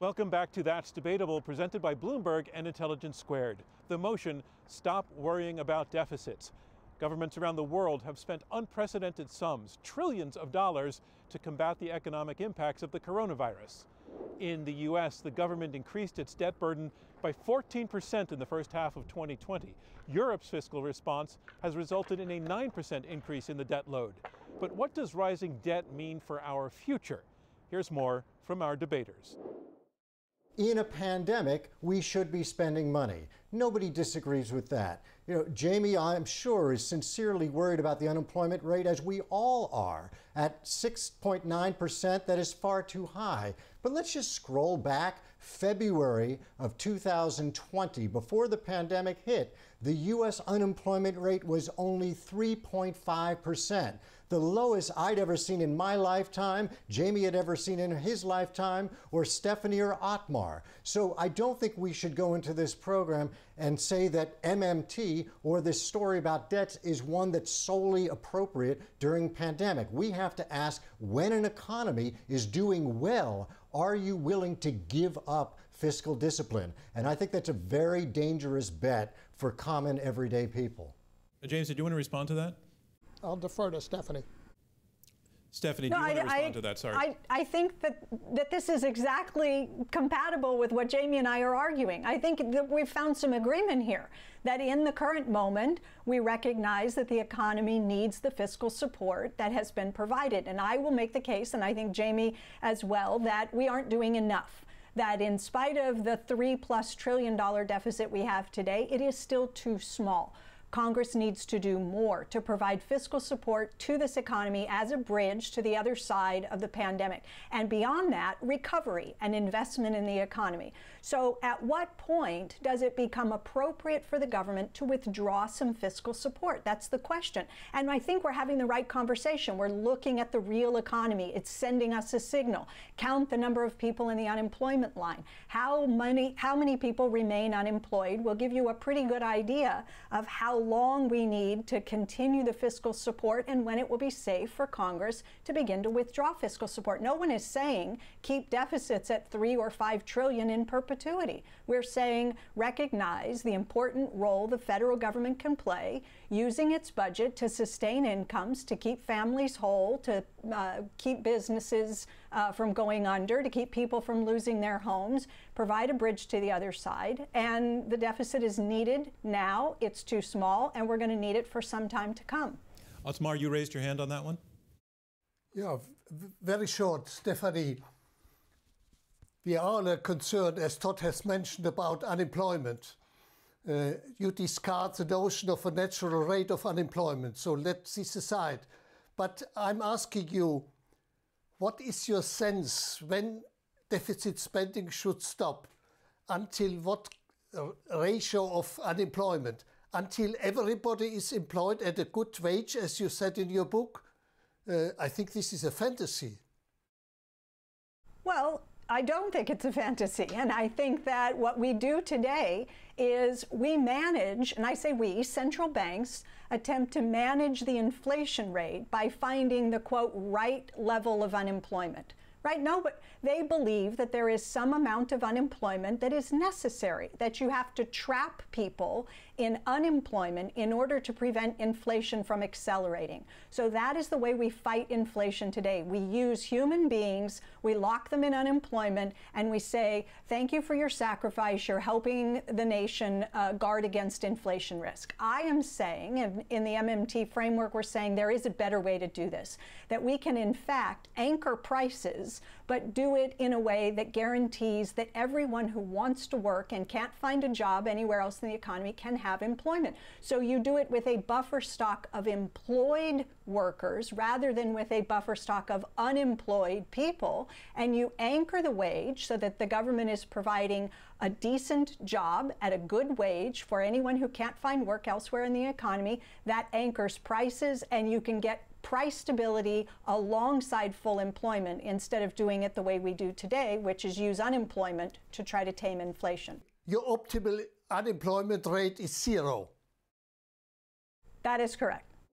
Welcome back to That's Debatable, presented by Bloomberg and Intelligence Squared. The motion, stop worrying about deficits. Governments around the world have spent unprecedented sums, trillions of dollars, to combat the economic impacts of the coronavirus. In the U.S., the government increased its debt burden by 14% in the first half of 2020. Europe's fiscal response has resulted in a 9% increase in the debt load. But what does rising debt mean for our future? Here's more from our debaters. In a pandemic, we should be spending money. Nobody disagrees with that. Jamie, I'm sure, is sincerely worried about the unemployment rate, as we all are. At 6.9%, that is far too high. But let's just scroll back. February of 2020, before the pandemic hit, the U.S. unemployment rate was only 3.5%. The lowest I'd ever seen in my lifetime, Jamie had ever seen in his lifetime, or Stephanie or Otmar. So I don't think we should go into this program and say that MMT or this story about debts is one that's solely appropriate during pandemic. We have to ask, when an economy is doing well, are you willing to give up fiscal discipline? And I think that's a very dangerous bet for common everyday people. James, did you want to respond to that? I'll defer to Stephanie. Stephanie, do you want to respond to that? Sorry. I think that this is exactly compatible with what Jamie and I are arguing. I think that we've found some agreement here, that in the current moment, we recognize that the economy needs the fiscal support that has been provided. And I will make the case, and I think Jamie as well, that we aren't doing enough. That in spite of the $3+ trillion deficit we have today, it is still too small. Congress needs to do more to provide fiscal support to this economy as a bridge to the other side of the pandemic. And beyond that, recovery and investment in the economy. So at what point does it become appropriate for the government to withdraw some fiscal support? That's the question. And I think we're having the right conversation. We're looking at the real economy. It's sending us a signal. Count the number of people in the unemployment line. How many people remain unemployed will give you a pretty good idea of how long we need to continue the fiscal support and when it will be safe for Congress to begin to withdraw fiscal support. No one is saying keep deficits at 3 or 5 trillion in perpetuity. We're saying recognize the important role the federal government can play using its budget to sustain incomes, to keep families whole, to keep businesses from going under, to keep people from losing their homes, provide a bridge to the other side. And the deficit is needed now. It's too small, and we're going to need it for some time to come. Otmar, you raised your hand on that one? Yeah, very short, Stephanie. We are all concerned, as Todd has mentioned, about unemployment. You discard the notion of a natural rate of unemployment, so let this aside. But I'm asking you, what is your sense when deficit spending should stop? Until what ratio of unemployment? Until everybody is employed at a good wage, as you said in your book? I think this is a fantasy. Well, I don't think it's a fantasy. And I think that what we do today is we manage, and I say we, central banks attempt to manage the inflation rate by finding the, quote, right level of unemployment. Right? No, but they believe that there is some amount of unemployment that is necessary, that you have to trap people in unemployment in order to prevent inflation from accelerating. So that is the way we fight inflation today. We use human beings, we lock them in unemployment, and we say, thank you for your sacrifice, you're helping the nation guard against inflation risk. I am saying, in the MMT framework, we're saying there is a better way to do this, that we can in fact anchor prices, but do it in a way that guarantees that everyone who wants to work and can't find a job anywhere else in the economy can have employment. So you do it with a buffer stock of employed workers rather than with a buffer stock of unemployed people, and you anchor the wage so that the government is providing a decent job at a good wage for anyone who can't find work elsewhere in the economy. That anchors prices, and you can get price stability alongside full employment instead of doing it the way we do today, which is use unemployment to try to tame inflation. Your optimal unemployment rate is 0. That is correct.